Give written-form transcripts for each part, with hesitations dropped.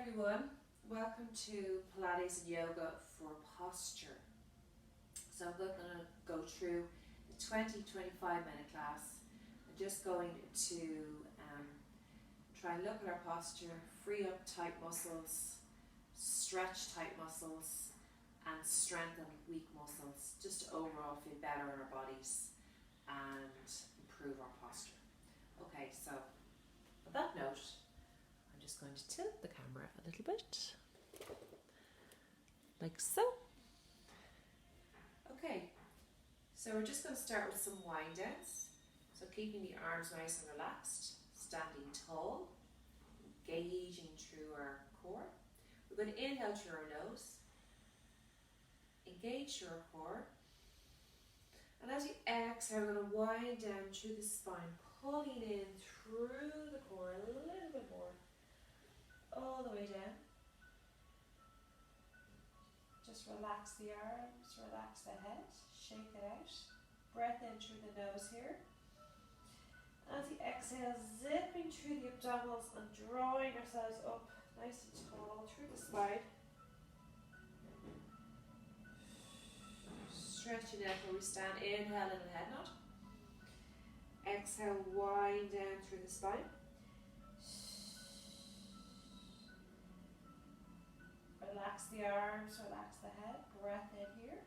everyone, welcome to Pilates and Yoga for Posture. So I'm going to go through a 20-25 minute class. I'm just going to try and look at our posture, free up tight muscles, stretch tight muscles and strengthen weak muscles, just to overall feel better in our bodies and improve our posture. Okay, so with that note, I'm just going to tilt the camera a little bit, like so. Okay, so we're just going to start with some wind downs. So keeping the arms nice and relaxed, standing tall, engaging through our core. We're going to inhale through our nose, engage through our core, and as you exhale, we're going to wind down through the spine, pulling in through the core a little bit more, all the way down. Just relax the arms, relax the head, shake it out. Breath in through the nose here. As you exhale, zipping through the abdominals and drawing ourselves up nice and tall through the spine. Stretching out where we stand, inhale, little head nod. Exhale, wind down through the spine. Relax the arms, relax the head. Breath in here.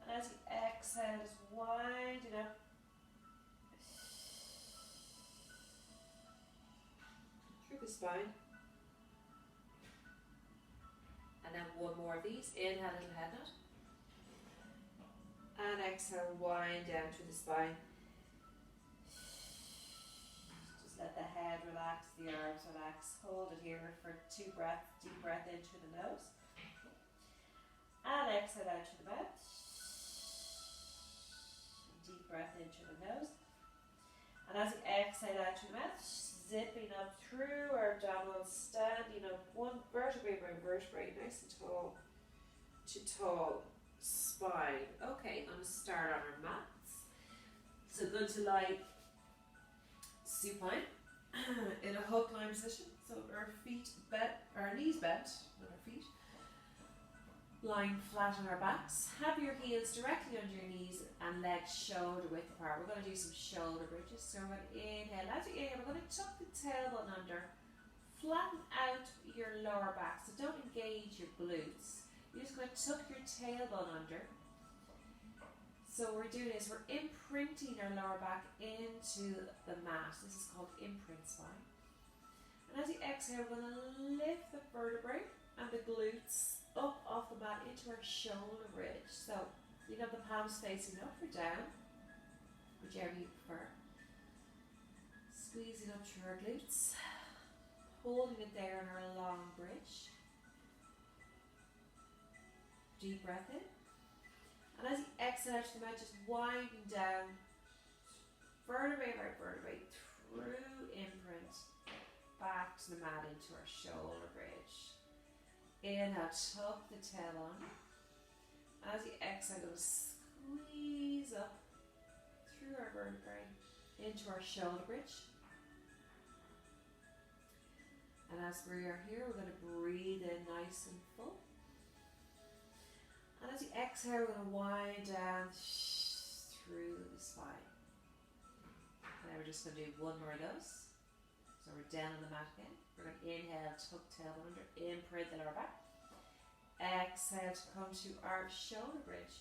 And as you exhale, just winding up. Through the spine. And then one more of these. Inhale, little head nod. And exhale, wind down through the spine. Just let the head relax, the arms relax. Hold it here for 2 breaths. Deep breath in through the nose. And exhale out through the mouth. Deep breath in through the nose. And as you exhale out through the mouth, zipping up through our abdominals, standing up one vertebrae by vertebrae, nice and tall to tall spine. Okay, I'm going to start on our mats. So good to lie supine in a hook line position. So our feet bent, our knees bent, not our feet. Lying flat on our backs. Have your heels directly under your knees and legs shoulder width apart. We're going to do some shoulder bridges. So we're going to inhale. As you inhale, we're going to tuck the tailbone under. Flatten out your lower back. So don't engage your glutes. You're just going to tuck your tailbone under. So what we're doing is we're imprinting our lower back into the mat. This is called imprint spine. And as you exhale, we're going to lift the vertebrae and the glutes up off the mat into our shoulder ridge. So you have the palms facing up or down, whichever you prefer. Squeezing up through our glutes, holding it there in our long bridge. Deep breath in. And as you exhale out to the mouth, just winding down, vertebrae by vertebrae, through imprint, back to the mat into our shoulder bridge. Inhale, tuck the tailbone. As you exhale, go squeeze up through our vertebrae into our shoulder bridge. And as we are here, we're going to breathe in nice and full. And as you exhale, we're going to wind down through the spine. And then we're just going to do one more of those. So we're down on the mat again. We're going to inhale, tuck tailbone under, imprint the lower back. Exhale to come to our shoulder bridge.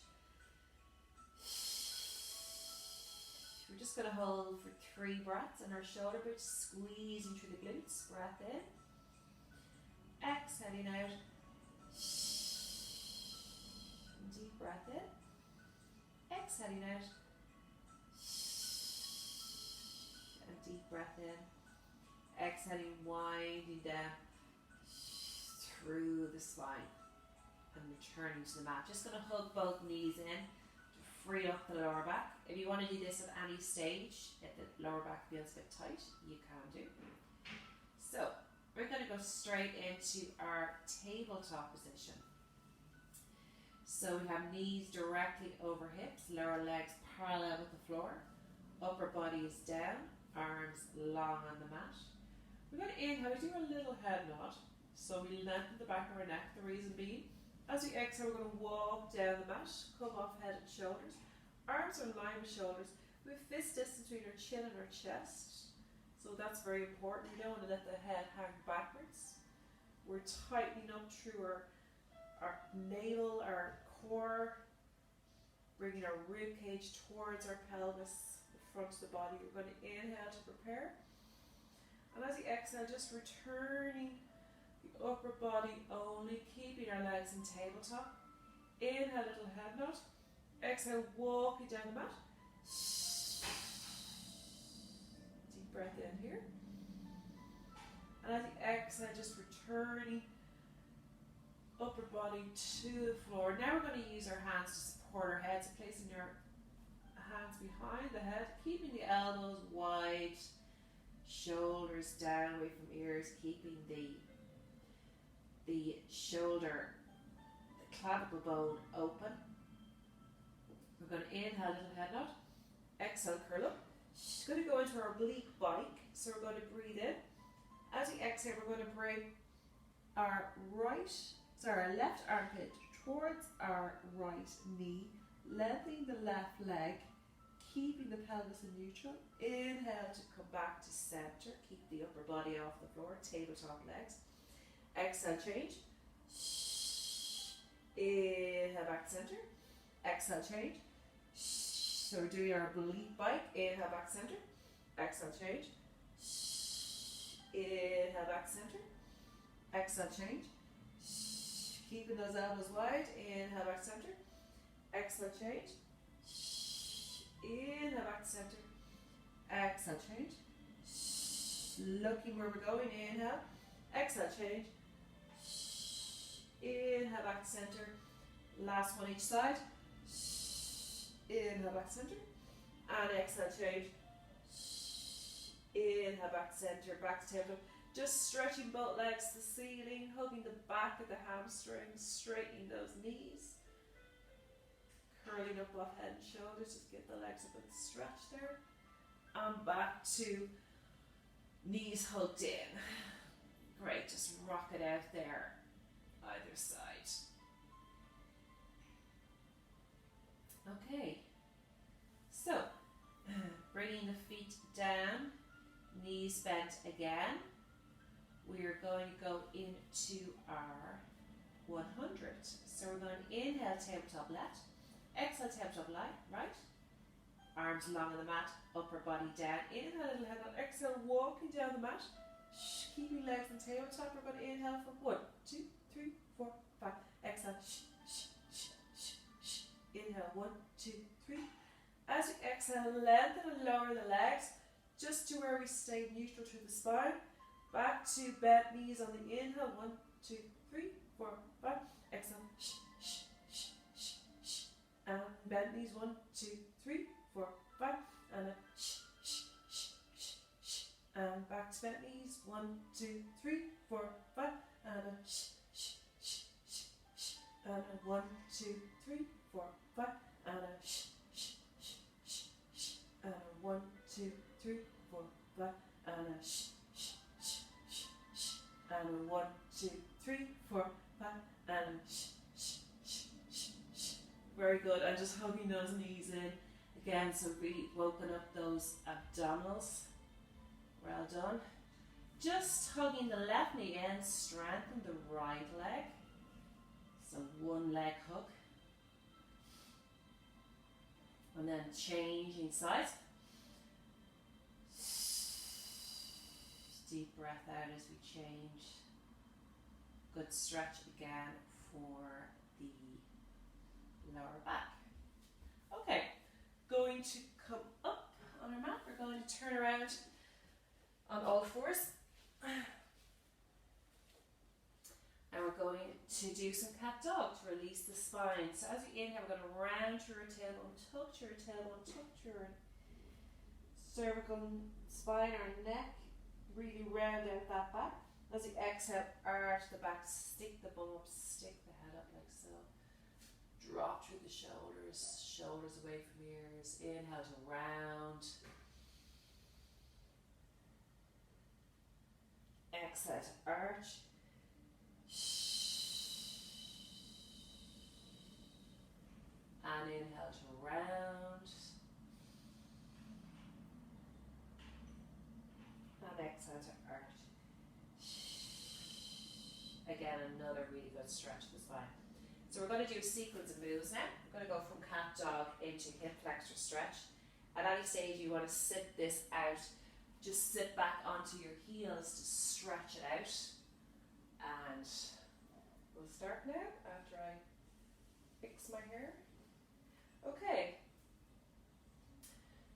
We're just going to hold for 3 breaths in our shoulder bridge, squeezing through the glutes. Breath in. Exhaling out. Deep breath in. Exhaling out. And deep breath in. Exhaling, winding down through the spine and returning to the mat. Just going to hug both knees in to free up the lower back. If you want to do this at any stage, if the lower back feels a bit tight, you can do. So we're going to go straight into our tabletop position. So we have knees directly over hips, lower legs parallel with the floor, upper body is down, arms long on the mat. We're going to inhale, we do a little head nod. So we lengthen the back of our neck, the reason being, as we exhale, we're going to walk down the mat, come off head and shoulders. Arms are in line with shoulders. We have fist distance between our chin and our chest. So that's very important. We don't want to let the head hang backwards. We're tightening up through our navel, our core, bringing our rib cage towards our pelvis, the front of the body. We're going to inhale to prepare. And as you exhale, just returning the upper body only, keeping our legs in tabletop. Inhale, little head nod. Exhale, walking down the mat. Deep breath in here. And as you exhale, just returning upper body to the floor. Now we're going to use our hands to support our head. So placing your hands behind the head, keeping the elbows wide, shoulders down away from ears, keeping the shoulder, the clavicle bone open. We're going to inhale, little head nod. Exhale, curl up. It's going to go into our oblique bike. So we're going to breathe in. As we exhale, we're going to bring our left armpit towards our right knee, lengthening the left leg, keeping the pelvis in neutral. Inhale to come back to center. Keep the upper body off the floor, tabletop legs. Exhale, change. Inhale, back to center. Exhale, change. So we're doing our oblique bike. Inhale, back to center. Exhale, change. Inhale, back to center. Exhale, change. Keeping those elbows wide. Inhale, back to center. Exhale, change. Inhale, back to center. Exhale, change. Looking where we're going. Inhale. Exhale, change. Inhale, back to center. Last one each side. Inhale, back to center. And exhale, change. Inhale, back to center. Back to tabletop. Just stretching both legs to the ceiling, hugging the back of the hamstrings, straightening those knees. Curling up off head and shoulders, just get the legs a bit stretched there. And back to knees hugged in. Great, just rock it out there, either side. Okay, so bringing the feet down, knees bent again. We are going to go into our 100. So we're going to inhale, tabletop left. Exhale, tabletop right. Arms along on the mat, upper body down. Inhale, little head on. Exhale, walking down the mat. Keeping legs in tabletop. We're going to inhale for 1, 2, 3, 4, 5. Exhale, Inhale, 1, 2, 3. As you exhale, lengthen and lower the legs just to where we stay neutral through the spine. Back to bent knees on the inhale. 1, 2, 3, 4, 5. Exhale. And bent knees. 1, 2, 3, 4, 5. And and back to bent knees. 1, 2, 3, 4, 5. And and 1, 2, 3, 4, 5. And and 1, 2, 3, 4, 5. And and 1, 2, 3, 4, 5, and very good. And just hugging those knees in again, so really open up those abdominals. Well done. Just hugging the left knee in, strengthen the right leg. So one leg hug. And then changing sides. Deep breath out as we change. Good stretch again for the lower back. Okay, going to come up on our mat. We're going to turn around on all fours. And we're going to do some cat dog to release the spine. So as you inhale, we're going to round through your tailbone, tuck to your tailbone, tuck to your cervical spine or neck. Really round out that back. As you exhale, arch the back, stick the bum up, stick the head up like so. Drop through the shoulders, shoulders away from ears. Inhale to round. Exhale to arch. And inhale to round. And exhale to arch. Again, another really good stretch of the spine. So we're going to do a sequence of moves now. We're going to go from cat dog into hip flexor stretch. At any stage you want to sit this out. Just sit back onto your heels to stretch it out. And we'll start now after I fix my hair. Okay.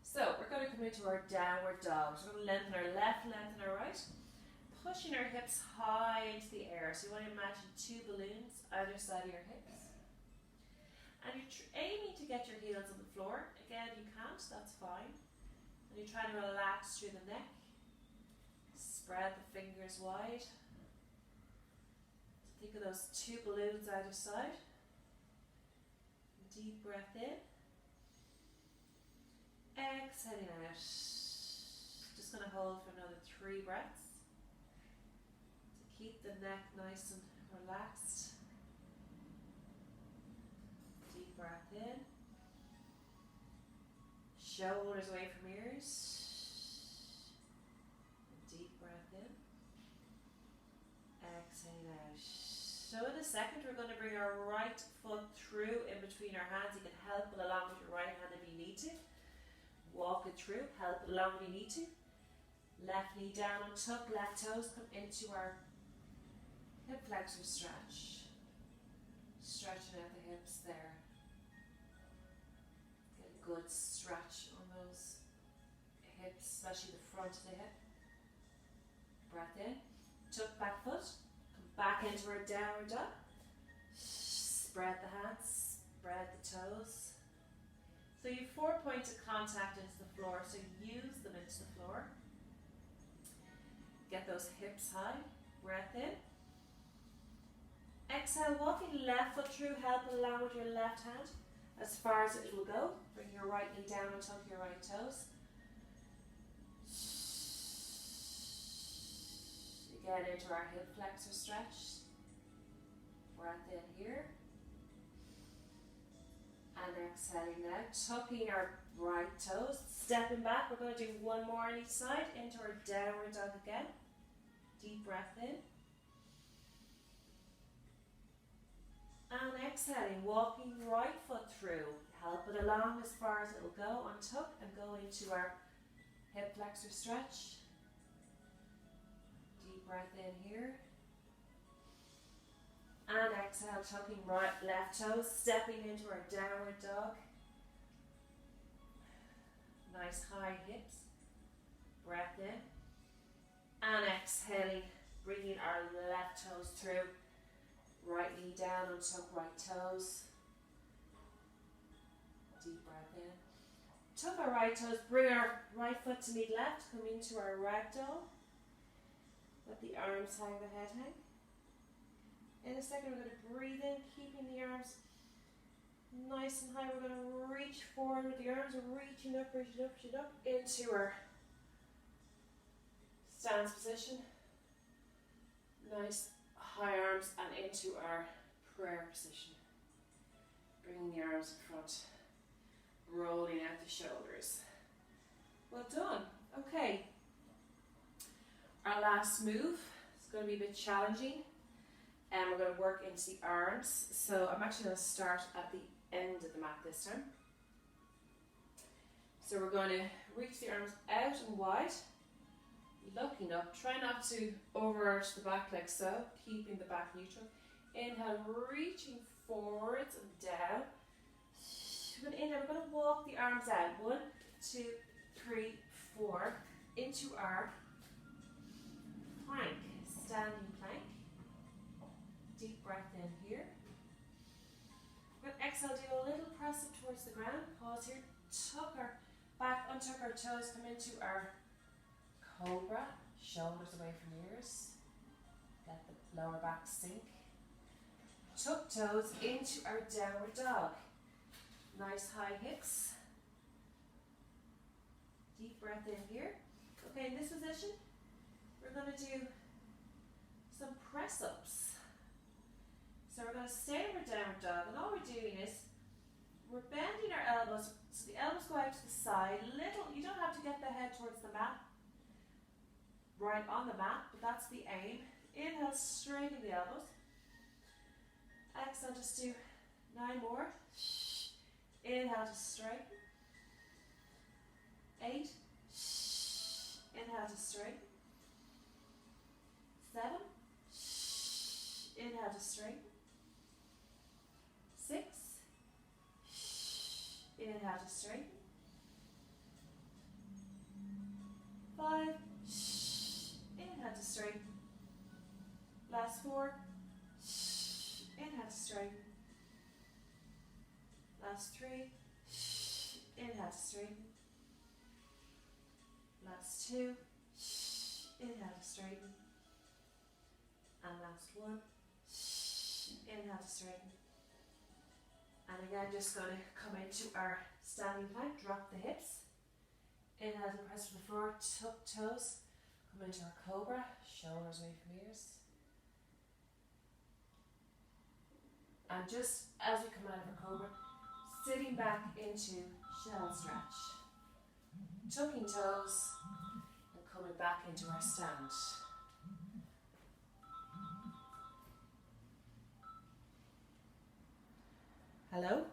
So we're going to come into our downward dog. So we're going to lengthen our left, lengthen our right. Pushing our hips high into the air. So you want to imagine two balloons either side of your hips. And you're aiming to get your heels on the floor. Again, you can't, that's fine. And you're trying to relax through the neck. Spread the fingers wide. So think of those two balloons either side. Deep breath in. Exhaling out. Just going to hold for another 3 breaths. Keep the neck nice and relaxed. Deep breath in. Shoulders away from ears. Deep breath in. Exhale out. So in a second we're going to bring our right foot through in between our hands. You can help it along with your right hand if you need to. Walk it through, help it along when you need to. Left knee down and tuck, left toes come into our hip flexor stretch. Stretching out the hips there. Get a good stretch on those hips, especially the front of the hip. Breath in. Tuck back foot. Come back into our downward dog. Spread the hands. Spread the toes. So you have 4 points of contact into the floor, so use them into the floor. Get those hips high. Breath in. Exhale, walking left foot through, help along with your left hand as far as it will go. Bring your right knee down and tuck your right toes. Again into our hip flexor stretch. Breath in here. And exhaling now, tucking our right toes, stepping back. We're going to do 1 more on each side into our downward dog again. Deep breath in. And exhaling, walking right foot through. Help it along as far as it will go. Untuck and go into our hip flexor stretch. Deep breath in here. And exhale, tucking right, left toes, stepping into our downward dog. Nice high hips. Breath in. And exhaling, bringing our left toes through. Right knee down, untuck right toes. Deep breath in. Tuck our right toes, bring our right foot to meet left, come into our ragdoll. Let the arms hang, the head hang. In a second we're going to breathe in, keeping the arms nice and high. We're going to reach forward with the arms, reaching up into our stance position. Nice high arms and into our prayer position. Bringing the arms in front, rolling out the shoulders. Well done. Okay. Our last move is going to be a bit challenging. And we're going to work into the arms. So I'm actually going to start at the end of the mat this time. So we're going to reach the arms out and wide. Looking up. Try not to overarch the back like so. Keeping the back neutral. Inhale, reaching forwards and down. We're going to inhale. We're going to walk the arms out. 1, 2, 3, 4. Into our plank. Standing plank. Deep breath in here. We're going to exhale, do a little press up towards the ground. Pause here. Tuck our back, untuck our toes, come into our cobra. Shoulders away from ears. Let the lower back sink. Tuck toes into our downward dog. Nice high hips. Deep breath in here. Okay, in this position, we're going to do press ups. So we're going to stay in our downward dog, and all we're doing is we're bending our elbows, so the elbows go out to the side. You don't have to get the head towards the mat, right on the mat, but that's the aim. Inhale, straighten the elbows. Exhale, just do 9 more. Inhale to straighten. 8. Inhale to straighten. 7. Inhale to straighten. 6. Inhale to straighten. 5. Inhale to straighten. Last 4. Inhale to straighten. Last 3. Inhale to straighten. Last 2. Inhale to straighten. And last 1. Inhale to straighten. And again, just going to come into our standing plank, drop the hips. Inhale to press from the floor, tuck toes. Come into our cobra, shoulders away from ears. And just as we come out of our cobra, sitting back into shell stretch. Tucking toes and coming back into our stand. Hello?